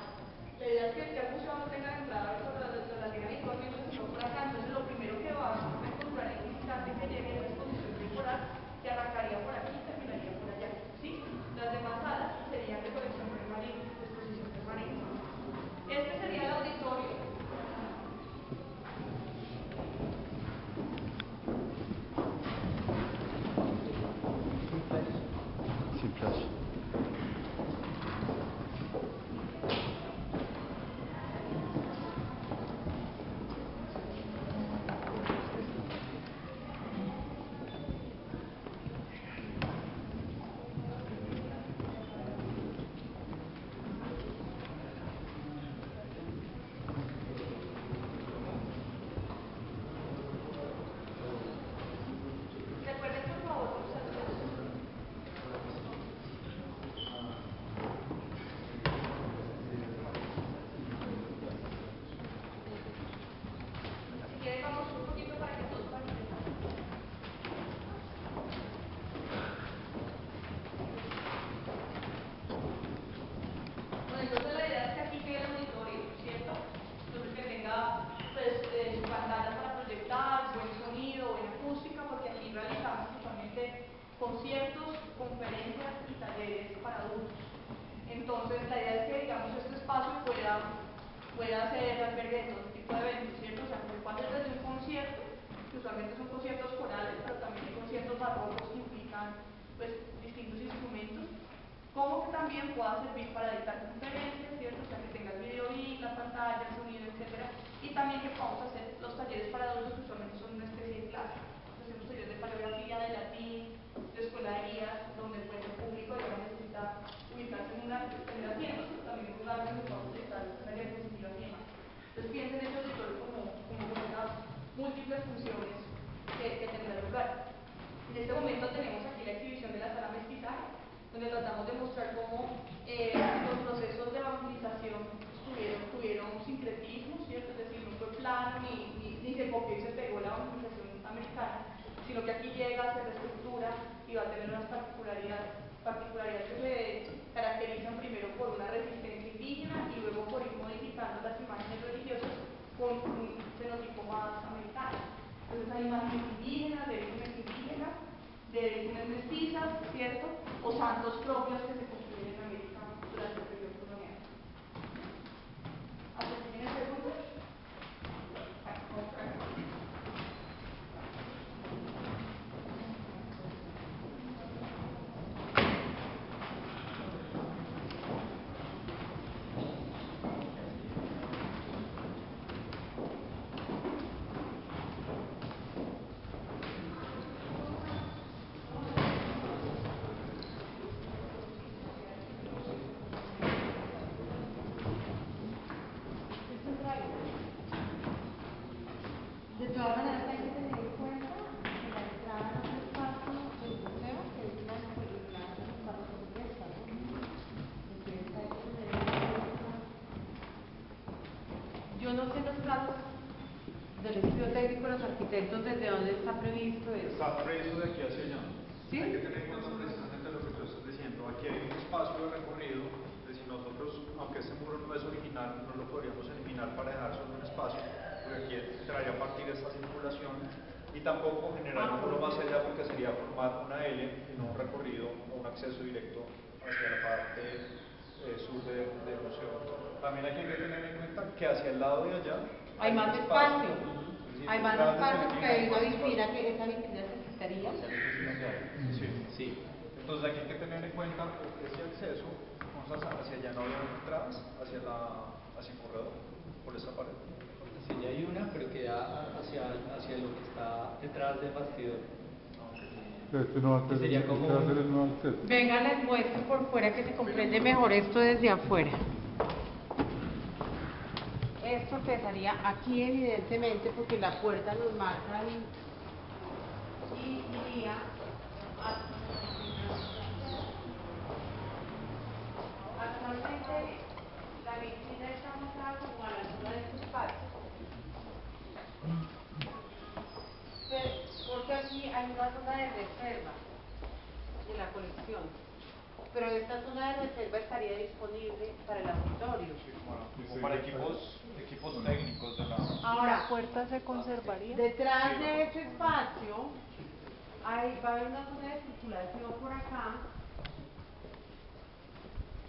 la idea es que el museo no tenga entrada por la línea habitualmente, sino por acá. Entonces lo primero que va a encontrar el visitante que llegue a la exposición temporal, que arrancaría por aquí y terminaría por allá, ¿sí? Las demás salas serían de colección permanente, de exposición permanente. Este sería el auditorio. Sin flash. Recuerden, por favor, si quieren vamos un poquito para que todos participen. Bueno, entonces la idea es que aquí quede el auditorio, ¿cierto? Entonces que tenga pues su pantalla para proyectar, buen sonido, buena acústica, porque aquí realizamos usualmente conciertos, conferencias y talleres para adultos. Entonces la idea es que, digamos, este espacio pueda ser albergue de todo tipo de eventos, ¿cierto? O sea, que pueda ser desde un concierto, que usualmente son conciertos corales, pero también hay conciertos barrocos que implican pues distintos instrumentos, como que también pueda servir para dictar conferencias, ¿cierto? O sea, que tenga el video y la pantalla, el sonido, etcétera, y también que podamos hacer los talleres para adultos, que usualmente son una especie de clase. paleografía, de latín, de escuela de guías, donde pues el público ya necesita ubicarse en una tienda, también un lugar donde pueda utilizar la diapositiva y demás. Entonces piensen en el auditorio como unas múltiples funciones que tendrá el lugar. En este momento tenemos aquí la exhibición de la sala mestizaje, donde tratamos de mostrar cómo los procesos de evangelización tuvieron un sincretismo, ¿cierto? Es decir, no fue plano ni se copió y se pegó la evangelización americana, sino que aquí llega, se reestructura y va a tener unas particularidades que se caracterizan primero por una resistencia indígena y luego por ir modificando las imágenes religiosas con un fenotipo más americano. Entonces hay imágenes indígenas, de vírgenes mestizas, ¿cierto? O santos propios que se construyen en América durante el periodo colonial. ¿Hasta aquí tienen preguntas? Bueno, vamos por acá. De todas maneras hay que tener en cuenta que la entrada a los espacios del museo, que es la seguridad de los espacios de presta, ¿no? Entonces hay que tener en cuenta. Yo no sé los casos del estudio técnico de los arquitectos, desde dónde está previsto eso. Está previsto de aquí hacia allá. ¿Sí? Hay que tener en cuenta precisamente lo que tú estás diciendo. Aquí hay un espacio de recorrido, de si nosotros, aunque este muro no es original, no lo podríamos eliminar para dejar solo un espacio, porque aquí entraría a partir de esta circulación, y tampoco generar un muro más allá porque sería formar una L y no un recorrido o un acceso directo hacia la parte sur del museo. También hay que tener en cuenta que hacia el lado de allá Hay más espacio. Hay más espacio porque hay una vitrina que esa vitrina se quitaría. Sí. Sí. Entonces aquí hay que tener en cuenta este acceso, hacia allá no había entradas, hacia el corredor, por esa pared. Sí, ya hay una, pero que da hacia lo que está detrás del bastidor. Que sería como Venga, les muestro por fuera que se comprende mejor esto desde afuera. Esto empezaría aquí evidentemente porque la puerta nos marca ahí y iría actualmente la vitrina está montada como a la altura de este espacio. Porque aquí hay una zona de reserva de la colección, pero esta zona de reserva estaría disponible para el auditorio. Como para equipos técnicos de la... Ahora, ¿La puerta se conservaría? detrás de ese espacio va a haber una zona de circulación por acá,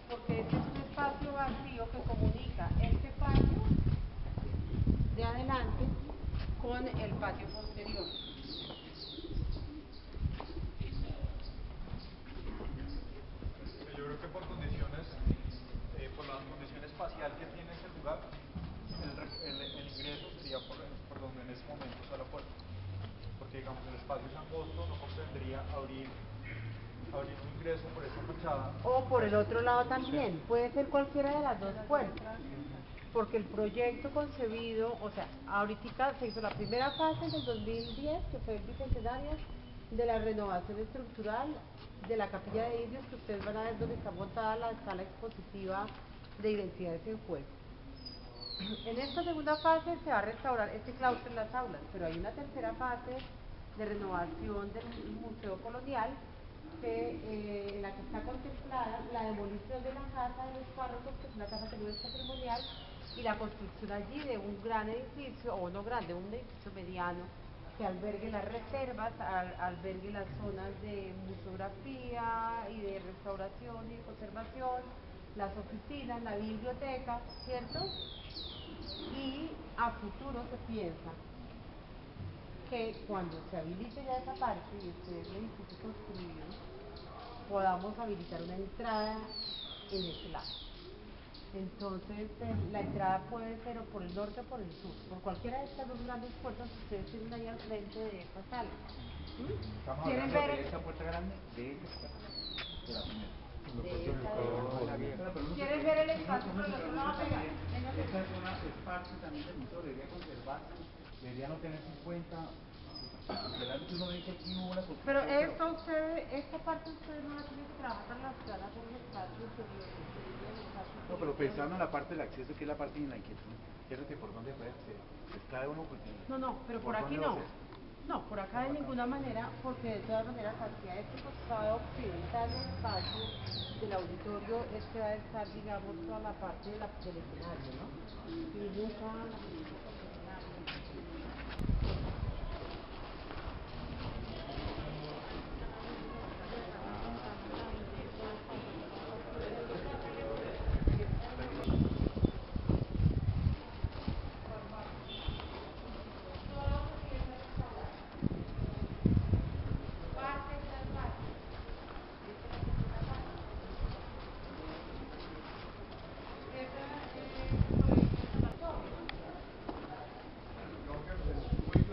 porque este es un espacio vacío que comunica este patio de adelante con el patio posterior. Yo creo que por la condición espacial que tiene ese lugar, el ingreso sería por donde en ese momento está la puerta. Porque digamos el espacio es angosto, no convendría abrir un ingreso por esta fachada. O por el otro lado también, puede ser cualquiera de las dos puertas, porque el proyecto concebido, o sea, ahorita se hizo la primera fase en el 2010, que fue el bicentenario, de la renovación estructural de la capilla de indios, que ustedes van a ver donde está montada la sala expositiva de identidades en juego. En esta segunda fase se va a restaurar este claustro en las aulas, pero hay una tercera fase de renovación del Museo Colonial en la que está contemplada la demolición de la casa de los párrocos, que es una casa que no es patrimonial, y la construcción allí de un gran edificio, o no grande, un edificio mediano, que albergue las reservas, albergue las zonas de museografía y de restauración y de conservación, las oficinas, la biblioteca, ¿cierto? Y a futuro se piensa que cuando se habilite ya esa parte y esté el edificio construido, podamos habilitar una entrada en ese lado. Entonces, la entrada puede ser o por el norte o por el sur. Por cualquiera de estas dos grandes puertas que ustedes tienen ahí al frente de esta sala. Estamos ¿Quieren hablando ver de esta puerta grande, de esta, de la primera. ¿Quieren ver el espacio por el otro lado? Venga, venga. Esta zona es parte también del museo, debería conservarse, debería no tenerse en cuenta. Realmente uno ve que aquí hubo una construcción. Pero esto ustedes, esta parte ustedes no la tienen que trabajar para las salas en el espacio interior. No, pero pensando en la parte del acceso, que es la parte de la inquietud, es que por dónde puede acceder. Pues cada uno porque No, pero por aquí no. No, por acá de ninguna manera, porque de todas maneras hacia este costado occidental del espacio del auditorio, este va a estar, digamos, toda la parte del escenario, ¿no? Y nunca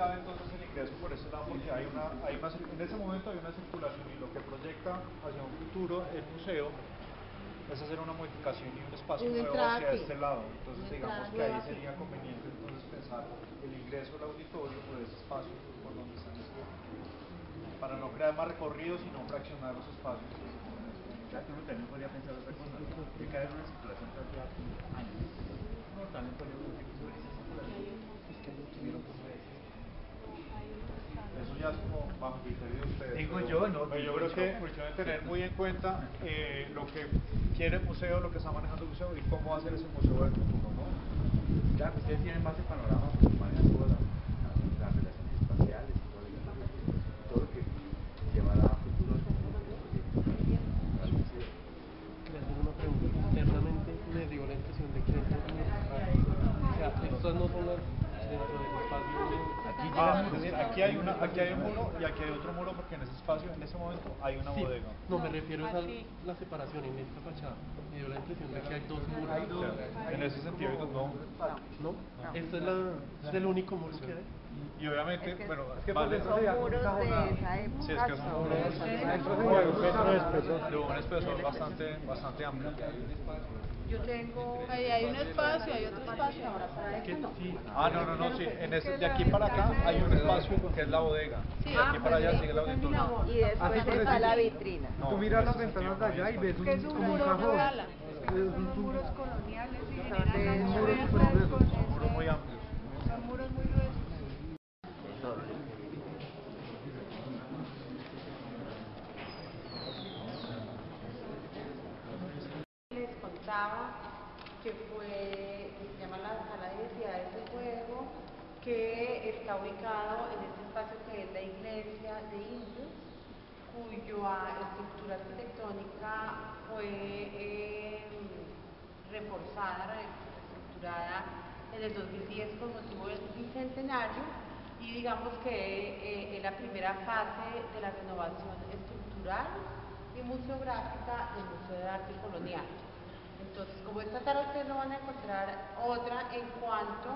entonces el ingreso por ese lado porque en ese momento hay una circulación y lo que proyecta hacia un futuro el museo es hacer una modificación y un espacio nuevo hacia este lado. Entonces digamos que ahí sería conveniente entonces pensar el ingreso al auditorio por ese espacio por donde están para no crear más recorridos y no fraccionar los espacios. Ya que uno también podría pensar otra cosa, de que haya una circulación casi años. No, también podría decir que sobre esa circulación es que no tuvieron que hacer eso. Eso ya es como bajo criterio de ustedes. Digo pero, yo, no. Pero yo creo que deben tener muy en cuenta lo que quiere el museo, lo que está manejando el museo y cómo va a ser ese museo del futuro, ¿no? Ya que ustedes tienen más el panorama, porque manejan todas las relaciones espaciales y todo lo que llevará a futuro al museo. Quería hacer una pregunta. Internamente me dio la impresión de que estas no son las dentro del espacio. Aquí hay un muro y aquí hay otro muro porque en ese espacio, en ese momento, hay una Sí, bodega. no, me refiero a la separación en esta fachada. Me dio la impresión de que hay dos muros. En ese sentido, no. ¿No? Este es el único muro que hay. Y obviamente, bueno, Son muros de esa época. Sí, es que son muros de un espesor bastante amplio. yo tengo... Ahí hay un espacio, hay otro espacio. Sí. No, sí, de aquí para acá hay un espacio que es la bodega. Sí. De aquí para allá sigue el auditorio. Y después está la vitrina. Tú miras las ventanas de allá y ves Que es un muro de ala. Son muros coloniales y Son generan de las muros fuerzas con Son muros muy amplios. son muros muy gruesos. Les contaba que se llama la sala de identidades de juego, que está ubicado en este espacio que es la iglesia de Indios, cuya estructura arquitectónica fue reforzada, reestructurada en el 2010 con motivo del bicentenario y digamos que es la primera fase de la renovación estructural y museográfica del Museo de Arte Colonial. Entonces, como esta tarde ustedes no van a encontrar otra en cuanto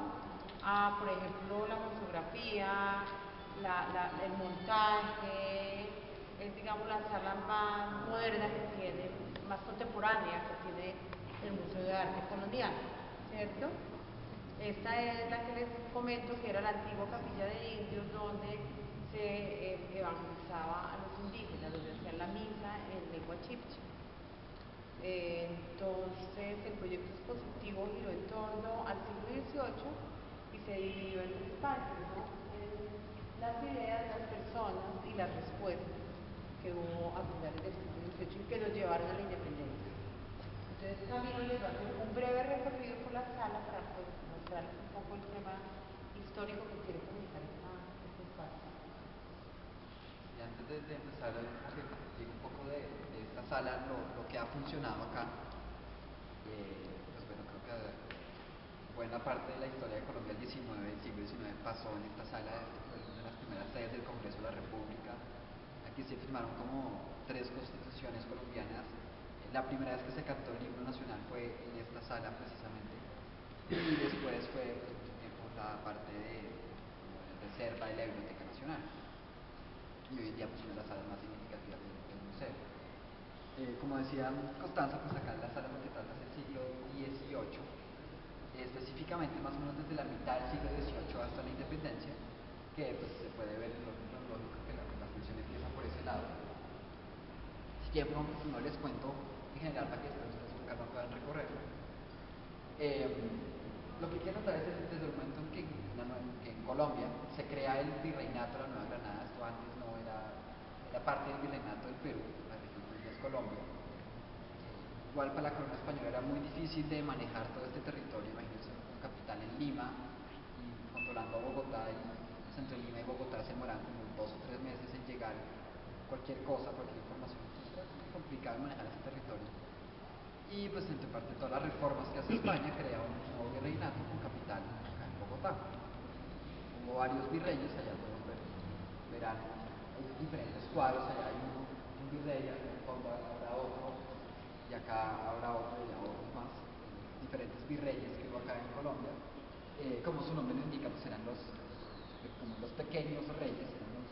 a, por ejemplo, la museografía, el montaje, es digamos la sala más moderna que tiene, más contemporánea que tiene el Museo de Arte Colonial, ¿cierto? Esta es la que les comento que era la antigua capilla de indios donde se evangelizaba a los indígenas, donde hacían la misa en lengua chipcha. Entonces el proyecto expositivo giró en torno al siglo XVIII y se dividió en espacios, ¿no? Las ideas, las personas y las respuestas que hubo a finales del siglo XVIII y que nos llevaron a la independencia. Entonces Camilo les va a hacer un breve recorrido por la sala para pues, mostrarles un poco el tema histórico que quiere comunicar este espacio. Y antes de empezar, que diga un poco de esta sala, lo que ha funcionado acá, pues bueno, creo que buena parte de la historia de Colombia del siglo XIX pasó en esta sala, fue una de las primeras sedes del Congreso de la República. Aquí se firmaron como 3 constituciones colombianas en La primera vez que se cantó el himno nacional fue en esta sala precisamente, y después fue pues, mucho tiempo la parte de reserva de la Biblioteca Nacional, y hoy en día pues una de las salas más significativas del museo. Como decía Constanza, pues acá en la sala lo que trata es el siglo XVIII, específicamente más o menos desde la mitad del siglo XVIII hasta la independencia, que pues se puede ver en lo cronológico que la función empieza por ese lado. Si quieren, no les cuento en general para que ustedes con calma puedan recorrerlo. Lo que quiero notar es desde el momento en que en Colombia se crea el virreinato de la Nueva Granada. Esto antes no era parte del virreinato del Perú, la región que hoy día es Colombia. Igual para la corona española era muy difícil de manejar todo este territorio. Imagínense con capital en Lima y controlando Bogotá, y pues, entre Lima y Bogotá se demoran como 2 o 3 meses en llegar cualquier cosa, cualquier información. Entonces era muy complicado manejar ese territorio. Y pues entre parte de todas las reformas que hace España, crea un nuevo virreinato con capital acá en Bogotá. Hubo varios virreyes, allá todos verán, hay diferentes cuadros, allá hay un virrey, acá en fondo habrá otro, y acá habrá otro y allá otros más, diferentes virreyes que hubo acá en Colombia. Como su nombre lo indica, pues eran como los pequeños reyes, eran los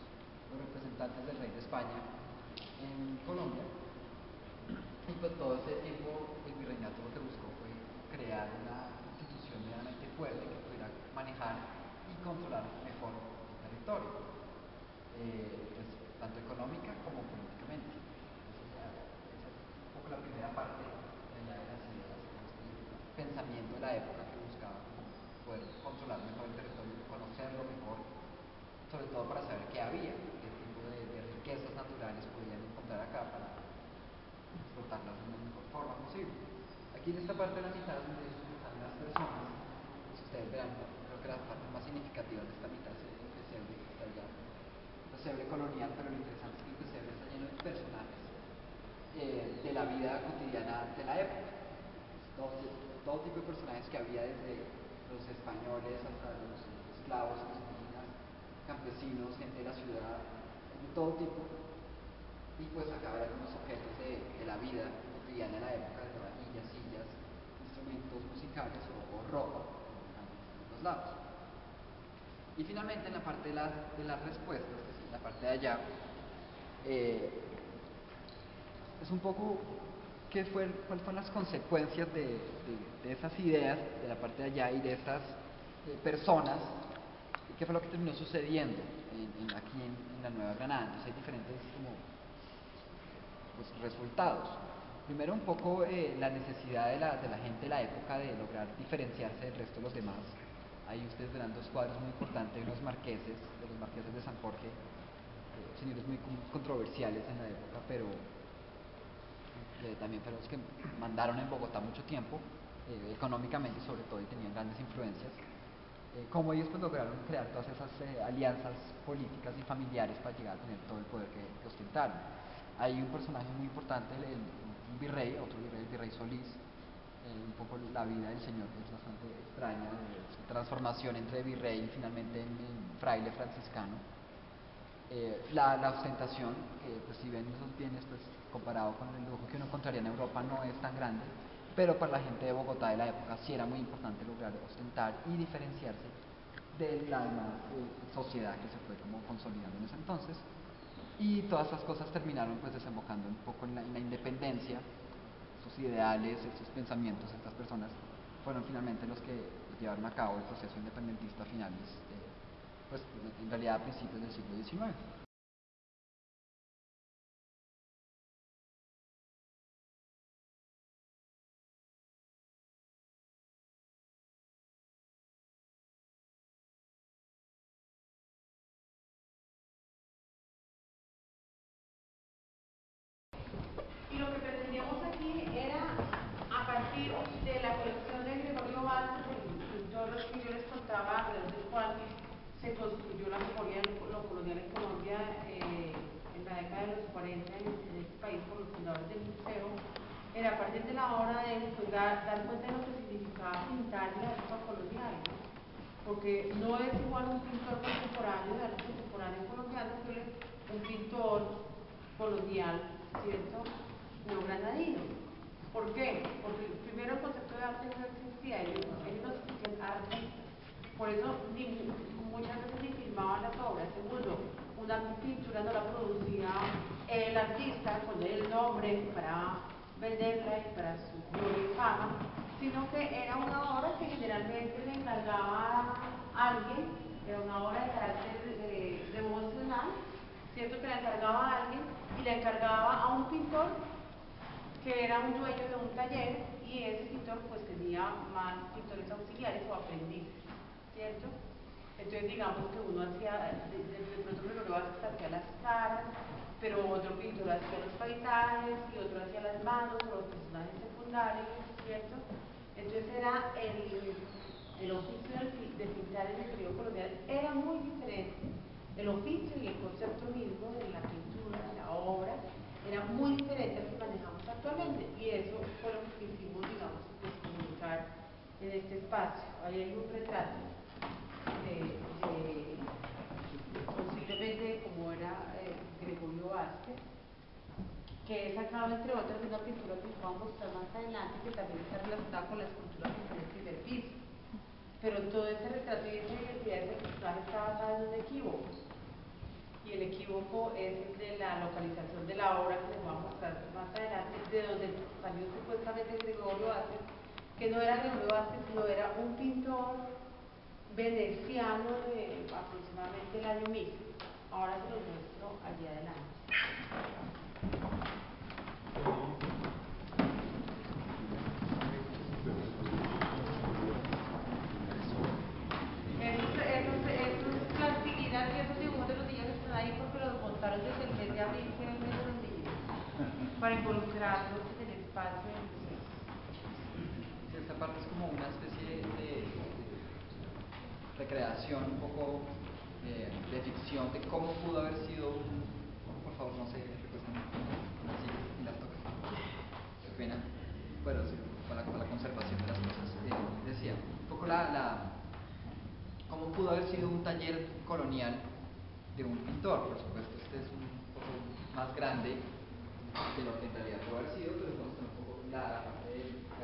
representantes del rey de España en Colombia. Y pues todo ese tiempo el virreinato lo que buscó fue crear una institución medianamente fuerte que pudiera manejar y controlar mejor el territorio, pues, tanto económica como políticamente. Esa es un poco la primera parte de las ideas, este pensamiento de la época que buscaba poder controlar mejor el territorio, conocerlo mejor, sobre todo para saber qué había, qué tipo de riquezas naturales podían encontrar acá para explotarlas de la mejor forma posible. Aquí en esta parte de la mitad donde están las personas, pues ustedes verán, creo que las partes más significativas de esta mitad es el pesebre que está allá, el pesebre colonial, pero lo interesante es que el pesebre está lleno de personajes de la vida cotidiana de la época. Todo tipo de personajes que había, desde los españoles hasta los esclavos, los indígenas, campesinos, gente de la ciudad, de todo tipo. Y pues acá habrá algunos objetos de la vida cotidiana de la época, desde vajillas, sillas, instrumentos musicales o ropa en los lados. Y finalmente en la parte de las respuestas, que es en la parte de allá, es un poco cuáles fueron las consecuencias de esas ideas de la parte de allá y de estas personas, y qué fue lo que terminó sucediendo aquí en la Nueva Granada. Entonces hay diferentes pues, resultados. Primero un poco la necesidad de la gente de la época de lograr diferenciarse del resto de los demás. Ahí ustedes verán 2 cuadros muy importantes, unos marqueses, de los marqueses de San Jorge, señores muy controversiales en la época, pero también fueron los que mandaron en Bogotá mucho tiempo, económicamente sobre todo, y tenían grandes influencias. Como ellos pues lograron crear todas esas alianzas políticas y familiares para llegar a tener todo el poder que ostentaron. Hay un personaje muy importante, un virrey, otro virrey, el virrey Solís. Un poco la vida del señor es bastante extraña, su transformación entre virrey y finalmente en fraile franciscano. La ostentación, que pues si ven esos bienes, pues comparado con el lujo que uno encontraría en Europa, no es tan grande, pero para la gente de Bogotá de la época sí era muy importante lograr ostentar y diferenciarse de la demás sociedad que se fue como consolidando en ese entonces. Y todas esas cosas terminaron pues desembocando un poco en la independencia. Sus ideales, sus pensamientos, estas personas fueron finalmente los que llevaron a cabo el proceso independentista a finales, pues en realidad a principios del siglo XIX. Y lo que pretendíamos aquí era, a partir de la colección de Gregorio Valls, el pintor que yo les contaba, alrededor del cual se construyó la memoria de lo colonial en Colombia en la década de los 40 en este país por los fundadores del museo, era a partir de la obra de él pues, dar cuenta de lo que significaba pintar en la época colonial, ¿no? Porque no es igual un pintor contemporáneo de arte contemporáneo colombiano que un pintor colonial, ¿cierto?, neogranadino. ¿Por qué? Porque primero el concepto de arte no existía, ellos no existían artistas. Por eso muchas veces ni filmaban las obras. Segundo, una pintura no la producía el artista con el nombre para venderla y para su gloria y fama, sino que era una obra que generalmente le encargaba a alguien, era una obra de carácter devocional, ¿cierto? Que le encargaba a alguien y le encargaba a un pintor que era un dueño de un taller, y ese pintor pues tenía más pintores auxiliares o aprendices, ¿cierto? Entonces digamos que uno hacía, de pronto Gregorio Vázquez hacía las caras, pero otro pintor hacía los paisajes y otro hacía las manos o los personajes secundarios, ¿cierto? Entonces era el oficio de pintar en el periodo colonial era muy diferente, el oficio y el concepto mismo de la pintura, de la obra, era muy diferente al que manejamos actualmente, y eso fue lo que quisimos, digamos, pues, comunicar en este espacio. Ahí hay un retrato posiblemente como era Gregorio Vázquez, que es sacado entre otras de una pintura que les voy a mostrar más adelante, que también está relacionada con la escultura que está en el primer piso. Pero todo ese retrato y esa identidad de ese personaje está basada en un equívoco. Y el equívoco es el de la localización de la obra que les voy a mostrar más adelante, de donde salió supuestamente Gregorio Vázquez, que no era Gregorio Vázquez, sino era un pintor veneciano de aproximadamente el año 1000. Ahora se los muestro allí adelante. Esos plastilinas y esos dibujos de los niños están ahí porque los montaron desde el mes de abril, que era el mes de los niños, para involucrarlos en el espacio del museo. Sí, esta parte es como una especie de recreación un poco de ficción de cómo pudo haber sido por favor, no se recuesten las sillas y las toques. Qué pena. Bueno, sí, para la conservación de las cosas. Decía, un poco cómo pudo haber sido un taller colonial de un pintor. Por supuesto, este es un poco más grande de lo que en realidad pudo haber sido, pero estamos un poco la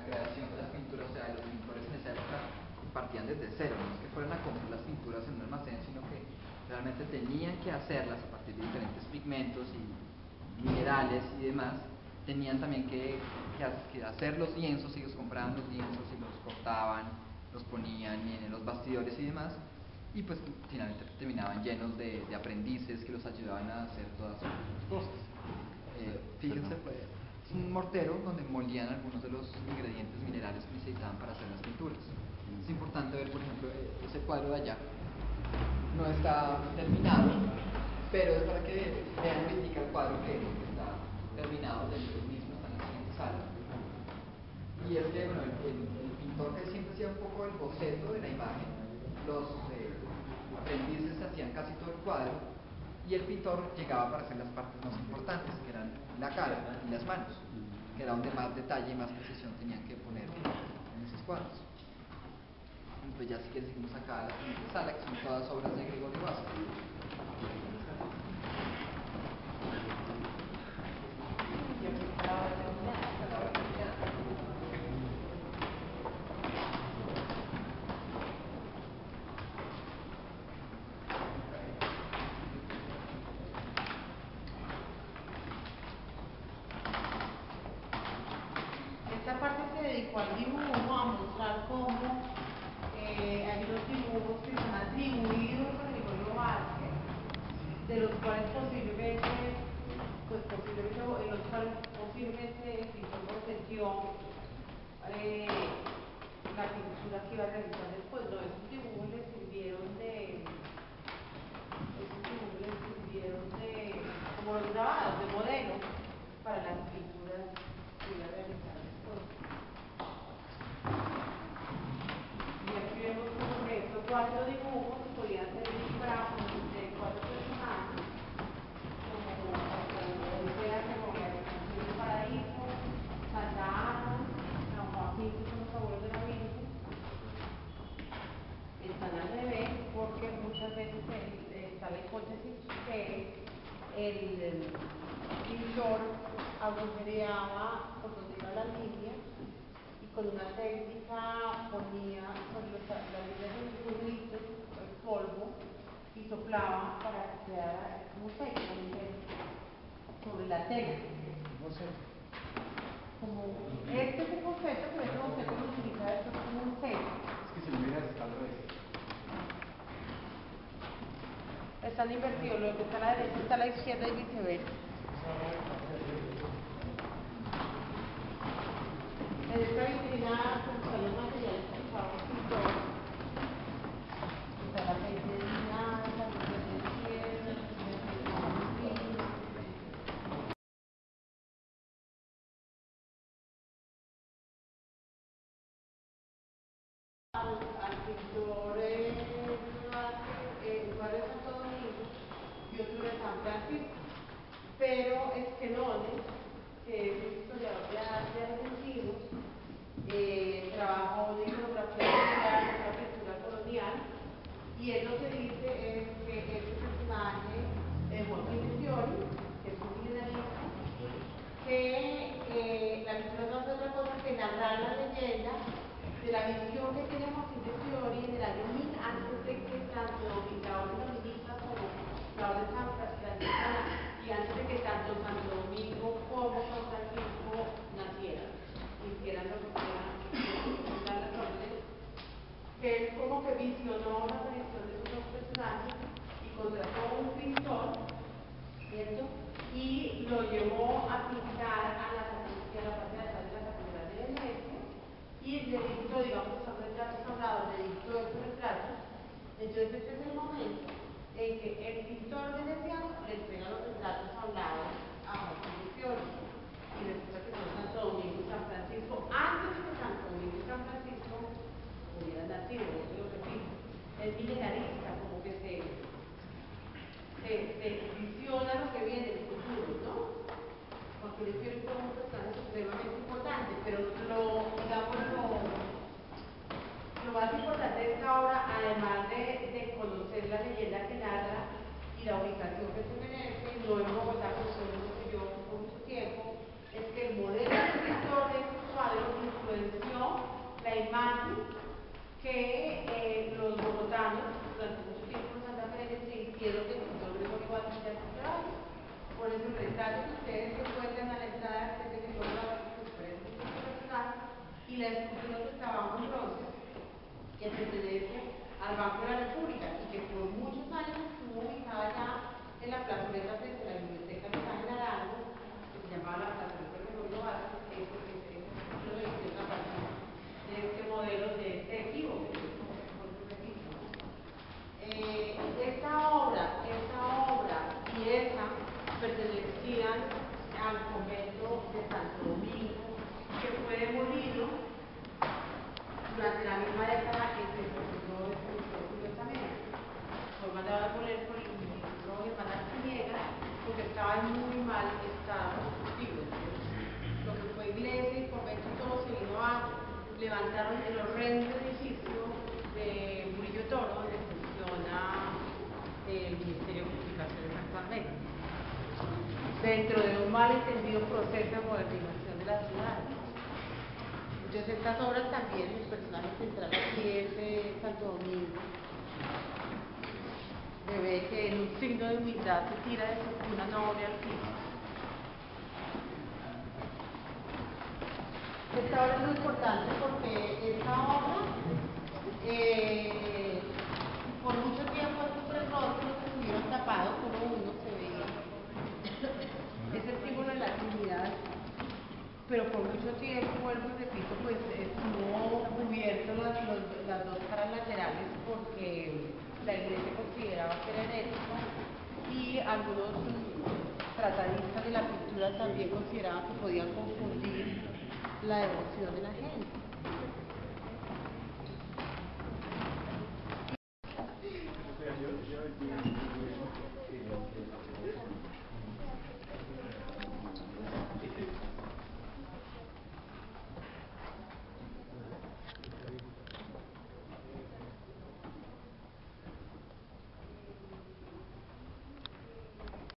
creación de las pinturas. O sea, los pintores en esa época partían desde cero, no es que fueran a comprar las pinturas en un almacén, sino que realmente tenían que hacerlas a partir de diferentes pigmentos y minerales y demás. Tenían también que hacer los lienzos, ellos compraban los lienzos y los cortaban, los ponían en los bastidores y demás, y pues finalmente terminaban llenos de aprendices que los ayudaban a hacer todas sus cosas. Fíjense, es un mortero donde molían algunos de los ingredientes minerales que necesitaban para hacer las pinturas. Es importante ver, por ejemplo, ese cuadro de allá no está terminado, pero es para que vean ahorita el cuadro que está terminado dentro del mismo, está en la siguiente sala. Y es que, bueno, el pintor que siempre hacía un poco el boceto de la imagen, los aprendices hacían casi todo el cuadro, y el pintor llegaba para hacer las partes más importantes, que eran la cara y las manos, que era donde más detalle y más precisión tenían que poner en esos cuadros. Pues ya si quieres seguimos acá a la siguiente sala, que son todas obras de Gregorio Vázquez. Esta parte se dedicó al dibujo, a mostrar cómo hay unos dibujos que están atribuidos a Gregorio Vázquez, de los cuales posiblemente el pintor pretendió la pintura que iba a realizar después. No, esos dibujos le sirvieron como los grabados, de modelo, para las pinturas que iba a realizar después. Y aquí vemos como que estos 4 dibujos podían ser disfraces de 4 personajes, como Odisea que movía el paraíso, Santa Ana, San Joaquín, que son los abuelos de la Virgen. Están al revés porque muchas veces está la hipótesis que el pintor agujereaba por donde iba la línea y con una técnica ponía sobre las líneas de gritos, el polvo y soplaba para que quedara como seco, sobre la tela. Como este es un concepto, pero este concepto lo utiliza después como un sello. Es que si lo miras está al revés. Están invertidos, lo que está a la derecha está a la izquierda y viceversa. En esta vitrina pues, están los materiales que usamos y todo. Está la aceite de linaza, la aceite de tierra, al pintor igual de Santo Domingo y otro de San Francisco, pero Esquelones, que es un historiador de arte argentino, trabajó de iconografía colonial, de pintura colonial, y él lo que dice es que este personaje es Joaquín de Fiori, que es un mineralista, que la pintura no hace otra cosa que narrar la leyenda de la visión que tiene Joaquín de Fiori en el año 1000 antes de que tanto la orden dominica como la orden San Francisco y antes de que tanto Santo Domingo como San Francisco nacieran, hicieran lo que quieran, las órdenes, que él como que visionó la aparición de esos dos personajes y contrató a un pintor, ¿cierto? Y lo llevó a pintar a la sacristía, a la parte de atrás de la catedral de Venecia, y le dictó, digamos, son retratos hablados, le dictó esos retratos. Entonces este es el momento en que el pintor veneciano le entrega los retratos hablados a Joaquín de Fiori y resulta que son Santo Domingo y San Francisco antes de que Santo Domingo y San Francisco hubieran nacido, yo lo repito, es milenarista, como que se visiona lo que viene en el futuro, ¿no? Porque le quiero que un personaje supremamente importante, pero lo más importante de esta obra, además de conocer la leyenda que narra y la ubicación que se merece, no en Bogotá, como se lo yo por mucho tiempo, es que el modelo del pintor de este cuadro influenció la imagen que los bogotanos durante mucho tiempo en Santa Fe se hicieron del pintor Gregorio Batista de Trabajo. Por eso el retrato que ustedes encuentran a la entrada de este que personaje y la escultura que estaba en bronce, que pertenece al Banco de la República y que por muchos años estuvo ubicada ya en la plazoleta frente a la biblioteca de San Arango, que se llamaba la plazoleta Gregorio Vázquez, que lo hicieron a partir de este modelo de este equipo. Esta obra y esa pertenecían al convento de Santo Domingo, que fue demolido durante la misma década en que se construyó este museo curiosamente. Fue mandado a poner por el ministro Germán Arciniega porque estaba en muy mal estado constructivo. Lo que fue iglesia y convento y todo se vino abajo. Levantaron el horrendo edificio de Murillo Toro, donde funciona el Ministerio de Comunicaciones actualmente, dentro de un mal entendido proceso de modernización de la ciudad. Entonces estas obras también, el personaje central aquí es Santo Domingo. Se ve que en un signo de humildad se tira de su cuna noble al piso. Esta obra es muy importante porque esta obra por mucho tiempo estos tres rostros estuvieron tapados, solo uno se veía. Es el símbolo de la Trinidad, pero por mucho tiempo, vuelvo y repito, pues estuvo cubierto las dos caras laterales porque la iglesia consideraba que era herético y algunos tratadistas de la pintura también consideraban que podían confundir la devoción de la gente.